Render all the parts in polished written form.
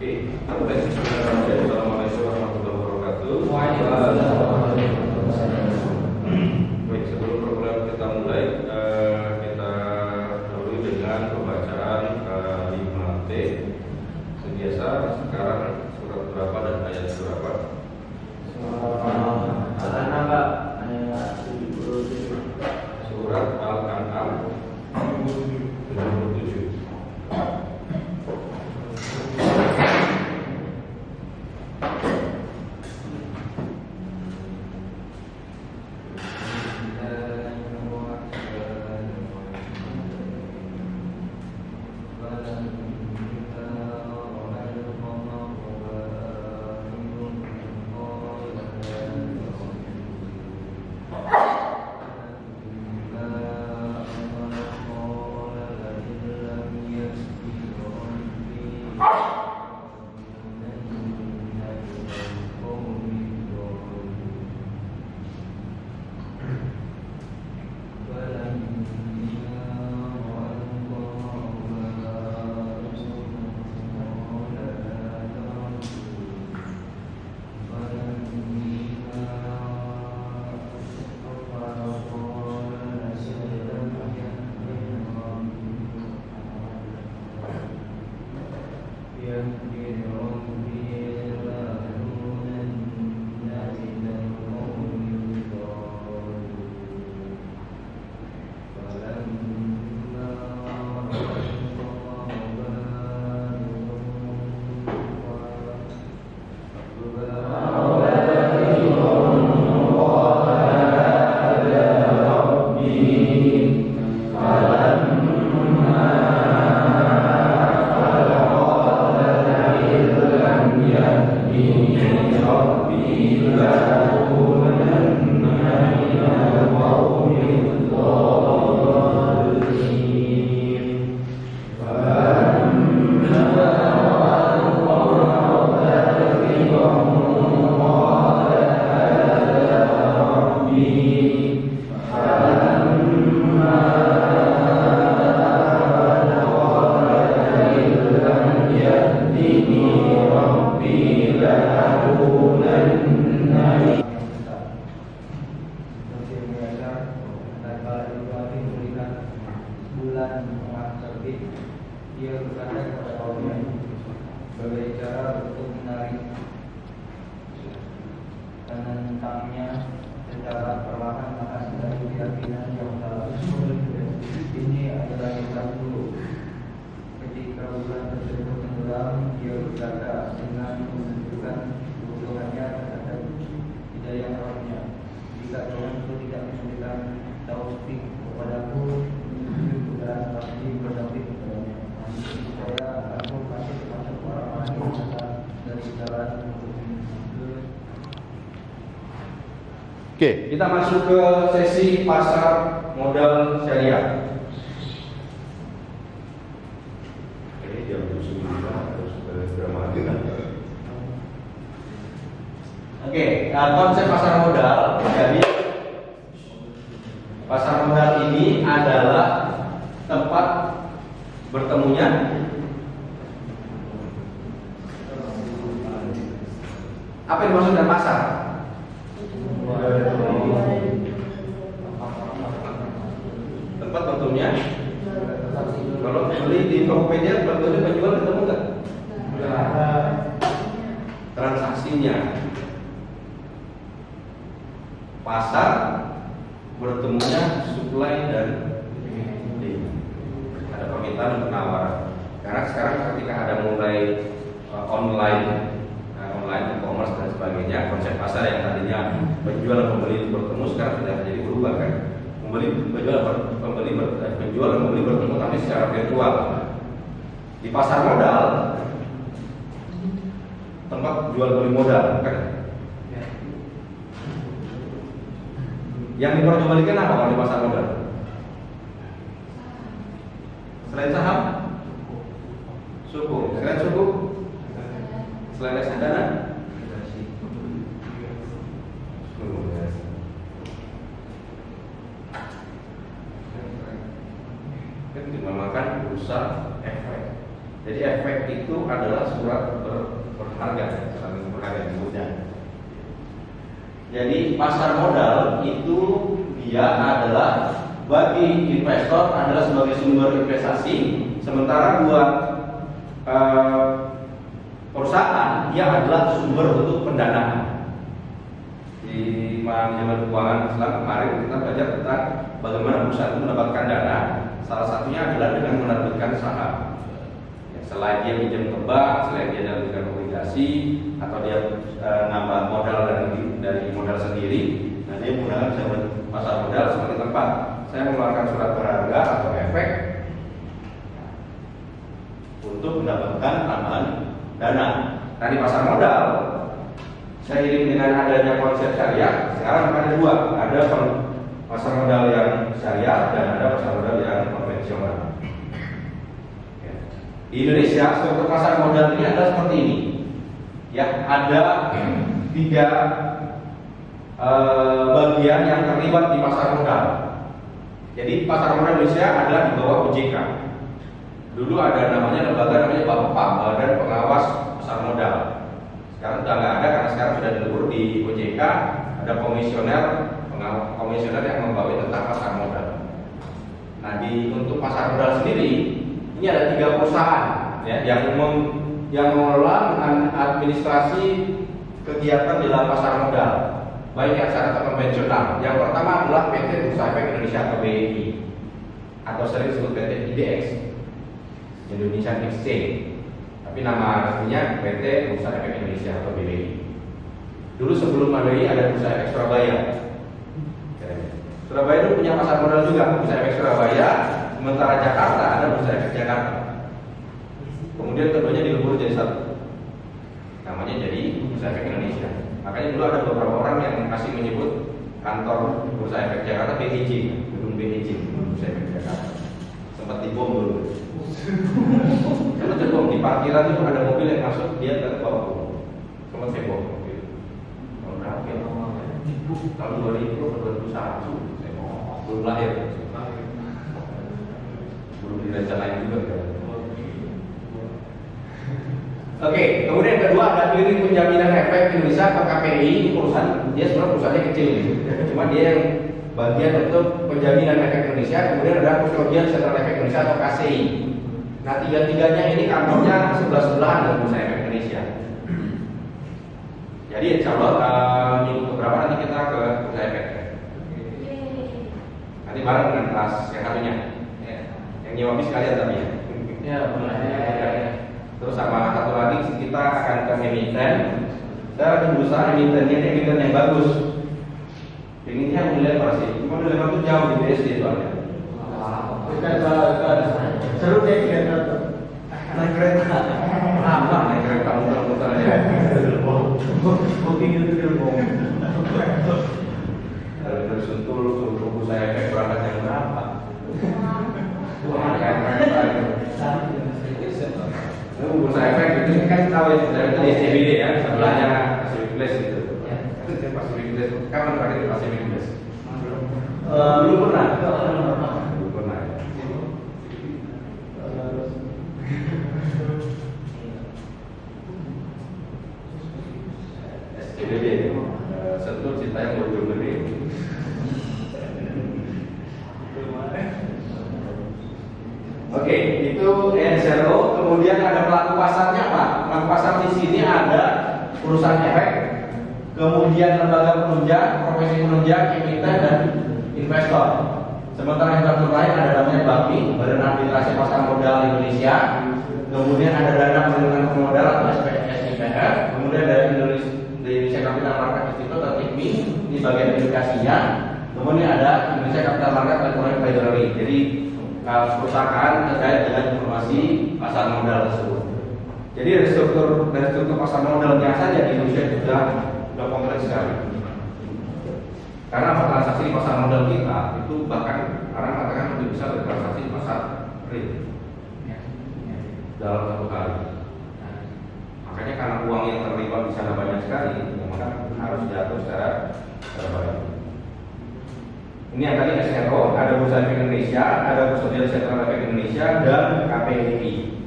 Assalamualaikum warahmatullahi wabarakatuh. Baik, sebelum program kita mulai, kita dahului dengan pembacaan 5T. Sebiasa sekarang surat berapa dan ayat berapa? Surat Al-An'am 77. Dia berkata kepada kaumnya, berbagai cara untuk menarik tentangnya secara perlahan, maka sedang keyakinan yang salah. Ini adalah yang dahulu. Ketika bulan tersebut tenggelam, dia berkata dengan menunjukkan kebutuhannya terhadap hidayah rohnya, jika Tuhanku tidak memberikan taufik kepadaku, dan pasti berdamping kepadanya. Supaya aku masih termasuk orang-orang yang sesat dari jalan untuk menuju. Oke, kita masuk ke sesi pasar modal syariah. Ini jam 9 harus drama kan? Oke, konsep pasar modal. Jadi pasar modal ini adalah tempat bertemunya apa yang dimaksud dengan pasar? Tempat bertemunya. Kalau beli di Tokopedia, bertemunya penjual ketemu nggak? Transaksinya. Pasar bertemunya supply dan ada permintaan dan penawaran. Karena sekarang ketika ada mulai online e-commerce dan sebagainya, konsep pasar yang tadinya penjual dan pembeli bertemu sekarang sudah menjadi berubah kan. Penjual dan pembeli bertemu tapi secara virtual. Di pasar modal tempat jual beli modal kan. Yang diperjualbelikan apa kalau di pasar modal? Selain saham, suku. Selain suku, selain reksadana, kan dinamakan bursa efek. Jadi efek itu adalah surat berharga, saling berharga disebutnya. Jadi pasar modal itu dia adalah bagi investor adalah sebagai sumber investasi, sementara buat perusahaan dia adalah sumber untuk pendanaan. Di manajemen keuangan Islam kemarin kita belajar tentang bagaimana perusahaan itu mendapatkan dana. Salah satunya adalah dengan menerbitkan saham. Selain dia pinjam ke bank, selain dia menerbitkan obligasi, atau dia nambah modal dari modal sendiri, nah dia menggunakan pasar modal sebagai tempat saya mengeluarkan surat berharga atau efek untuk mendapatkan tambahan dana. Nah di pasar modal, seiring dengan adanya konsep syariah, sekarang ada dua, ada pasar modal yang syariah dan ada pasar modal yang konvensional. Di Indonesia, struktur pasar modal ini adalah seperti ini. Ya, ada 3 bagian yang terlibat di pasar modal. Jadi pasar modal Indonesia adalah di bawah OJK. Dulu ada namanya lembaga namanya BAPEPA, Badan Pengawas Pasar Modal. Sekarang sudah nggak ada karena sekarang sudah dilebur di OJK. Ada komisioner yang membawa tentang pasar modal. Nah, untuk pasar modal sendiri ini ada 3 perusahaan ya, yang mengelola administrasi kegiatan di dalam pasar modal, baik yang secara konvensional. Yang pertama adalah PT Bursa Efek Indonesia atau BEI, atau sering disebut PT IDX, Indonesian Exchange. Tapi nama resminya PT Bursa Efek Indonesia atau BEI. Dulu sebelum BEI ada Bursa Efek Surabaya. Surabaya itu punya pasar modal juga, Bursa Efek Surabaya. Sementara Jakarta ada Bursa Efek Jakarta. Kemudian keduanya dilebur jadi satu, namanya jadi Bursa Efek Indonesia. Makanya dulu ada beberapa orang yang masih menyebut kantor Bursa Efek Jakarta BEJ, gedung BEJ, Bursa Efek Jakarta. Sempat dibom dulu. Sempat dibom di parkiran itu ada mobil yang masuk, dia ke bawah bom. Sempat dibom mobil. Tahun berapa ya? Tahun 2000 atau 2001, saya mau belum lahir. Belum direncanain juga kan. Oke, kemudian yang kedua ada Klinik Penjaminan Efek Indonesia atau KPI. Ini perusahaan, dia sebenarnya perusahaannya kecil gitu. Cuma dia yang bagian untuk penjaminan efek Indonesia. Kemudian ada Kustodian Sentral Efek Indonesia atau KCI. Nah, 3-tiganya ini kantornya sebelah-sebelahan dengan Bursa Efek Indonesia. Jadi insya Allah minggu keberapa nanti kita ke Bursa Efek. Nanti bareng dengan kelas yang satunya. Yang nyewa bis kalian tapi ya. Ya, boleh. Terus sama satu lagi kita akan ke emiten. Saya lagi berusaha emitennya ini emiten yang bagus. Inginnya mulai apa sih? Cuma mulai itu jauh di BSD soalnya. Seru deh kereta. Naik kereta. Lama naik kereta muter-muter aja. Kopi gitu dulu. Dari Sentul ke Bursa Efek berangkat jam berapa? Wah, kayak kereta itu. Bursa Efek itu kan tahu ya, dari di SCBD ya, sebelahnya Pacific Place gitu. Itu di Pacific Place. Kapan terakhir di Pacific Place? Belum pernah. Belum pernah. SCBD, Sentul Citayam Bojonggede. Oke, itu N0. Kemudian ada pelaku pasarnya apa? Pelaku pasar di sini ada perusahaan efek, kemudian lembaga penunjang, profesi penunjang, emiten dan investor. Sementara investor lain ada namanya BAPI, Badan Administrasi Pasar Modal Indonesia. Kemudian ada Dana Perlindungan Pemodal atau SPSIPF. Kemudian dari Indonesia Capital Market Institute atau ICMI di bagian edukasinya. Kemudian ada Indonesia Capital Market Electronic Treasury. Jadi perusahaan terkait dengan informasi pasar modal tersebut. Jadi dari struktur pasar modalnya saja di Indonesia sudah kompleks sekali. Karena transaksi di pasar modal kita itu bahkan orang mengatakan lebih besar dari transaksi di pasar real dalam satu kali. Makanya karena uang yang terlibat di sana banyak sekali, maka harus diatur secara baik. Ini yang tadi SRO, ada Bursa Efek Indonesia, ada Kustodian Sentral Efek Indonesia, dan KPI.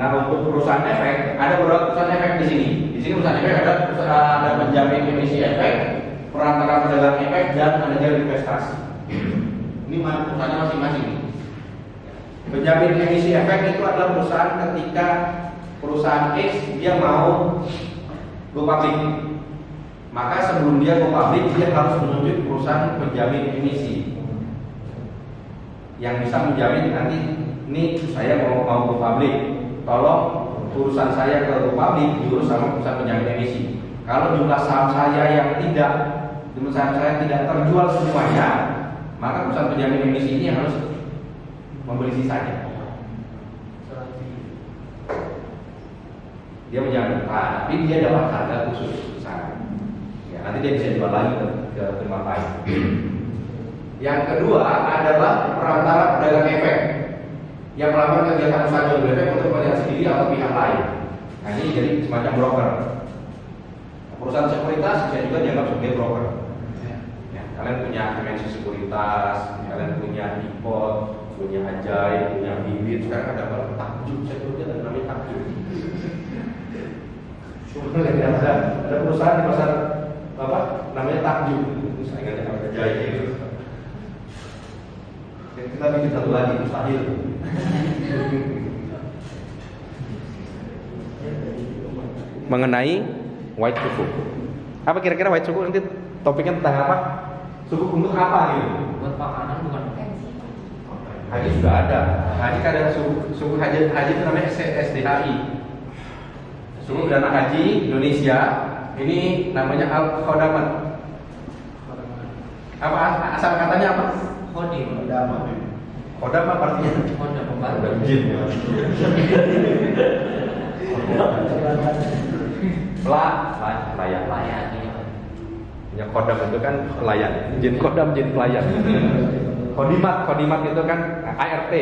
Nah, untuk perusahaan efek, ada beberapa perusahaan efek di sini. Di sini perusahaan efek ada penjamin emisi efek, perantara pedagang efek, dan manajer investasi. Ini perusahaannya masing-masing. Penjamin emisi efek itu adalah perusahaan ketika perusahaan X dia mau go public. Maka sebelum dia go public, dia harus menunjuk perusahaan penjamin emisi yang bisa menjamin nanti ini saya mau go public. Tolong urusan saya ke go public diurus sama perusahaan penjamin emisi. Kalau jumlah saham saya tidak terjual semuanya, maka perusahaan penjamin emisi ini harus membeli sisanya. Dia menjamin, tapi dia dapat harga khusus di sana. Ya, nanti dia bisa jual lagi ke tempat lain. Yang kedua adalah perantara pedagang efek yang melakukan kegiatan usaha jual beli efek untuk kepentingan sendiri atau pihak lain. Nah, ini jadi semacam broker. Perusahaan sekuritas bisa juga dianggap sebagai broker. Ya, kalian punya MNC sekuritas, kalian punya import, punya ajaib, punya bibit. Sekarang ada apa? Takjub, saya juga ada namanya takjub. Ada perusahaan di pasar apa? Namanya takjub. Saya ingat ada ajaib itu. Kita bikin satu lagi, mustahil. Mengenai white suku. Apa kira-kira white suku nanti topiknya tentang apa? Suku untuk apa gitu? Buat makanan bukan? Haji sudah ada. Haji kan ada suku haji itu namanya SDHI. Suku Dana Haji Indonesia. Ini namanya Al-Khodamat. Apa asal katanya apa? Khodim. Khodam apa artinya? Khodim pembantu. Jin. Pelayan. Ya, khodam itu kan pelayan. Jin khodam, jin pelayan. Khodimat itu kan ART.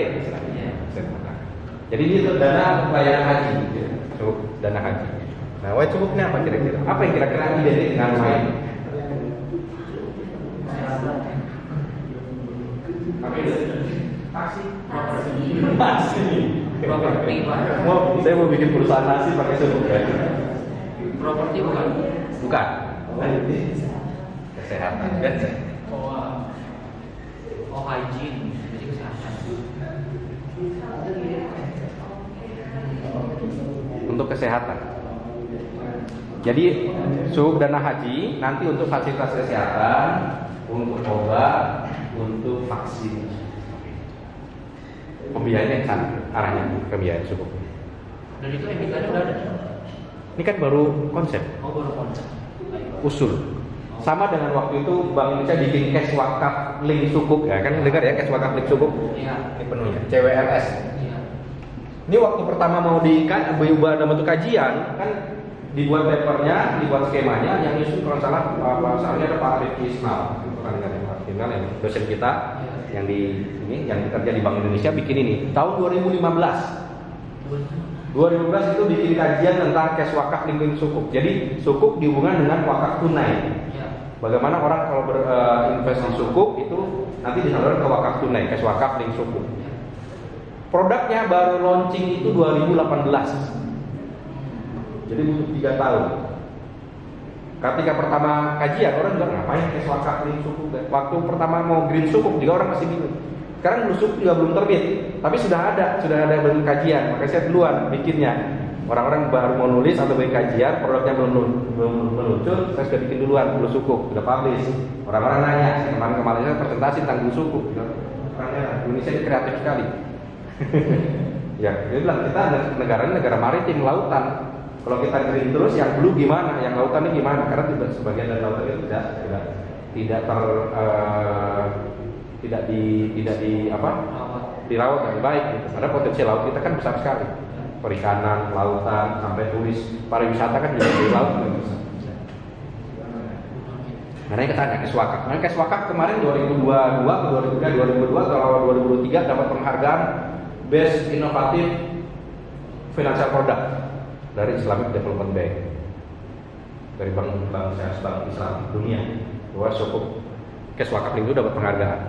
Jadi itu dana pelayanan haji. Dana haji. Nah, white cukupnya apa kira-kira? Apa yang kira-kira identik dengan main? Apa itu? Nasi. Saya mau bikin perusahaan nasi pakai suku ya. Properti bukan? Bukan. Kesehatan. Oh, hygiene. Jadi kesehatan. Untuk kesehatan. Jadi suku dana haji nanti untuk fasilitas kesehatan, untuk obat, untuk vaksin. Pembiayaannya kan arahnya pembiayaan suku. Dan itu emitennya udah ada. Ini kan baru konsep. Oh, baru konsep. Usul. Sama dengan waktu itu Bank Indonesia bikin cash wakaf link sukuk ya kan, dengar ya cash wakaf link sukuk. Iya. Ini penuhnya CWLS. Iya. Ini waktu pertama mau diubah dalam bentuk kajian kan, dibuat papernya, dibuat skemanya, yang nyusun kalau salah ada Pak Rifki Ismail, itu kan dengan Pak Rifki Ismail yang dosen kita yang di ini yang bekerja di Bank Indonesia bikin ini tahun 2015 itu bikin kajian tentang cash wakaf link sukuk. Jadi sukuk dihubungkan dengan wakaf tunai. Bagaimana orang kalau berinvestasi sukuk itu nanti disalurkan ke wakaf tunai, cash wakaf link sukuk. Produknya baru launching itu 2018. Jadi butuh 3 tahun. Ketika pertama kajian orang juga ngapain cash wakaf link sukuk. Waktu pertama mau green sukuk juga orang masih bingung. Sekarang blue sukuk juga belum terbit, tapi sudah ada bentuk kajian. Makanya saya duluan bikinnya. Orang-orang baru mau nulis atau bikin kajian, produknya belum meluncur, saya sudah bikin duluan blue sukuk, sudah publish. Orang-orang nanya, saya kemarin saya presentasi tentang blue sukuk. Indonesia ini kreatif sekali. Ya, dia bilang kita negara maritim, lautan. Kalau kita green terus, yang blue gimana? Yang lautan ini gimana? Karena sebagian dari lautan itu dirawat dengan baik. Gitu. Karena potensi laut kita kan besar sekali. Perikanan, lautan, sampai turis, pariwisata kan juga di laut juga besar. Karena kita tanya cash wakaf. Nah, cash wakaf kemarin 2022 ke awal 2023 dapat penghargaan Best Innovative Financial Product dari Islamic Development Bank, dari Bank Islam Dunia. Bahwa sukuk cash wakaf itu dapat penghargaan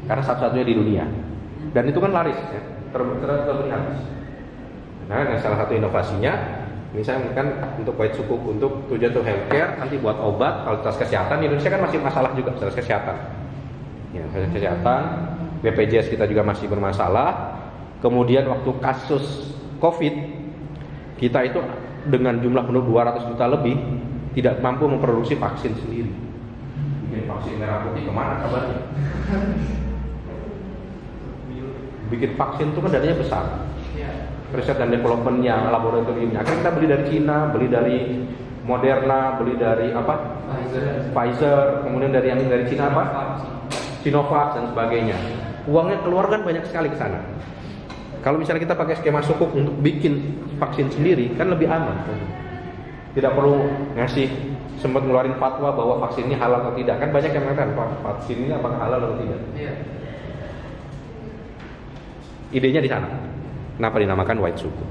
karena satu-satunya di dunia, dan itu kan laris ya, terbeli habis. Nah, dan salah satu inovasinya, misalnya kan untuk white sukuk untuk tujuan untuk healthcare, nanti buat obat, fasilitas kesehatan di Indonesia kan masih masalah juga fasilitas kesehatan. Ya, fasilitas kesehatan, BPJS kita juga masih bermasalah. Kemudian waktu kasus COVID, kita itu dengan jumlah penduduk 200 juta lebih tidak mampu memproduksi vaksin sendiri. Bikin vaksin merah putih kemana kabarnya? Bikin vaksin itu kan dananya besar. Riset dan developmentnya, laboratoriumnya. Akhirnya kita beli dari Cina, beli dari Moderna, beli dari apa? Pfizer, kemudian dari yang dari Cina apa? Sinovac dan sebagainya. Uangnya keluar kan banyak sekali ke sana. Kalau misalnya kita pakai skema sukuk untuk bikin vaksin sendiri, kan lebih aman. Tidak perlu ngasih sempat ngeluarin fatwa bahwa vaksin ini halal atau tidak. Kan banyak yang mengatakan vaksin ini apakah halal atau tidak. Idenya di sana. Kenapa dinamakan white sukuk?